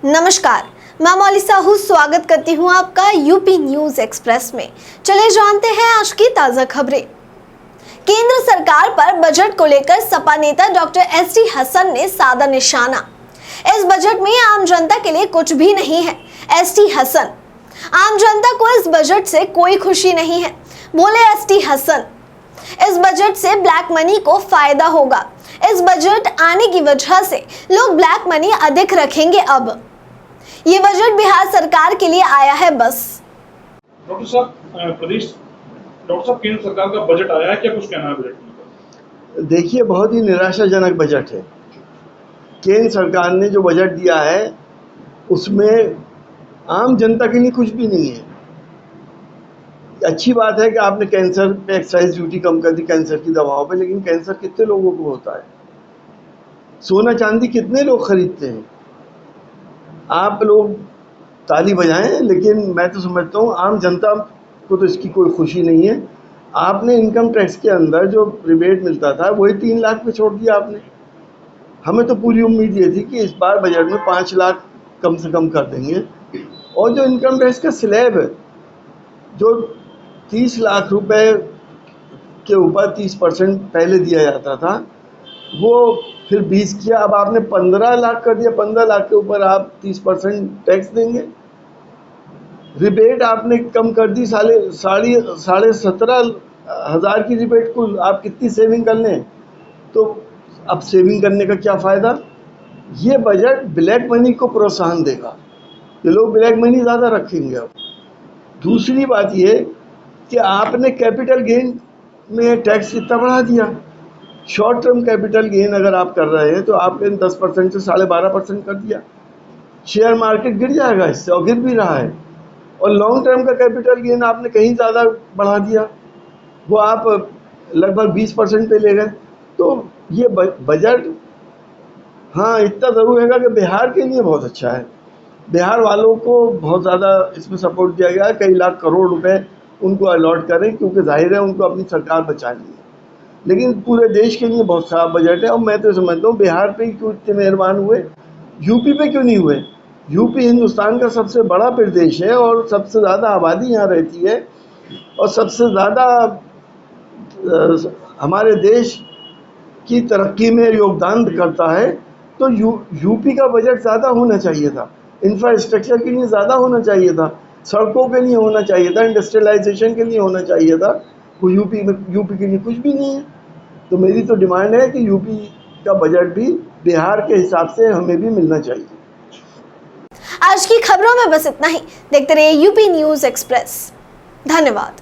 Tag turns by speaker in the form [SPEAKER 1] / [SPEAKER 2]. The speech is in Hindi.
[SPEAKER 1] नमस्कार, मैं मौली साहू स्वागत करती हूँ आपका यूपी न्यूज एक्सप्रेस में। चले जानते हैं आज की ताजा खबरें। केंद्र सरकार पर बजट को लेकर सपा नेता डॉक्टर एसटी हसन ने साधा निशाना। इस बजट में आम जनता के लिए कुछ भी नहीं है। एसटी हसन, आम जनता को इस बजट से कोई खुशी नहीं है, बोले एसटी हसन। इस बजट से ब्लैक मनी को फायदा होगा। इस बजट आने की वजह से लोग ब्लैक मनी अधिक रखेंगे। अब ये बजट बिहार सरकार के लिए आया है बस।
[SPEAKER 2] डॉक्टर साहब, केंद्र सरकार का बजट आया है, क्या कुछ कहना है बजट में?
[SPEAKER 3] देखिए, बहुत ही निराशाजनक बजट है। केंद्र सरकार ने जो बजट दिया है उसमें आम जनता के लिए कुछ भी नहीं है। अच्छी बात है कि आपने कैंसर पे एक्साइज ड्यूटी कम कर दी, कैंसर की दवाओं पे, लेकिन कैंसर कितने लोगों को होता है? सोना चांदी कितने लोग खरीदते हैं? आप लोग ताली बजाएं, लेकिन मैं तो समझता हूँ आम जनता को तो इसकी कोई खुशी नहीं है। आपने इनकम टैक्स के अंदर जो रिबेट मिलता था वही 3 लाख पे छोड़ दिया आपने। हमें तो पूरी उम्मीद ये थी कि इस बार बजट में 5 लाख कम से कम कर देंगे। और जो इनकम टैक्स का स्लैब है, जो 30 लाख रुपए के ऊपर 30% पहले दिया जाता था, वो फिर 20 किया, अब आपने 15 लाख कर दिया। 15 लाख के ऊपर आप 30% टैक्स देंगे। रिबेट आपने कम कर दी, 17,500 की रिबेट कुल। आप कितनी सेविंग कर लें, तो अब सेविंग करने का क्या फ़ायदा? ये बजट ब्लैक मनी को प्रोत्साहन देगा, ये लोग ब्लैक मनी ज़्यादा रखेंगे। अब दूसरी बात ये कि आपने कैपिटल गेन में टैक्स इतना बढ़ा दिया। शॉर्ट टर्म कैपिटल गेन अगर आप कर रहे हैं तो आपने 10% से 12.5% कर दिया। शेयर मार्केट गिर जाएगा इससे, और गिर भी रहा है। और लॉन्ग टर्म का कैपिटल गेन आपने कहीं ज़्यादा बढ़ा दिया, वो आप लगभग 20% पे ले गए। तो ये बजट, हाँ, इतना ज़रूर है कि बिहार के लिए बहुत अच्छा है। बिहार वालों को बहुत ज़्यादा इसमें सपोर्ट दिया गया है। कई लाख करोड़ रुपए उनको अलॉट करें, क्योंकि जाहिर है उनको अपनी सरकार बचानी है। लेकिन पूरे देश के लिए बहुत खराब बजट है। और मैं तो समझता हूँ बिहार पे क्यों इतने मेहरबान हुए, यूपी पे क्यों नहीं हुए? यूपी हिंदुस्तान का सबसे बड़ा प्रदेश है और सबसे ज़्यादा आबादी यहाँ रहती है, और सबसे ज़्यादा हमारे देश की तरक्की में योगदान करता है। तो यूपी का बजट ज़्यादा होना चाहिए था। इंफ्रास्ट्रक्चर के लिए ज़्यादा होना चाहिए था, सड़कों के लिए होना चाहिए था, इंडस्ट्रियलाइजेशन के लिए होना चाहिए था। वो यूपी के लिए कुछ भी नहीं है। तो मेरी तो डिमांड है कि यूपी का बजट भी बिहार के हिसाब से हमें भी मिलना चाहिए।
[SPEAKER 1] आज की खबरों में बस इतना ही। देखते रहिए यूपी न्यूज एक्सप्रेस। धन्यवाद।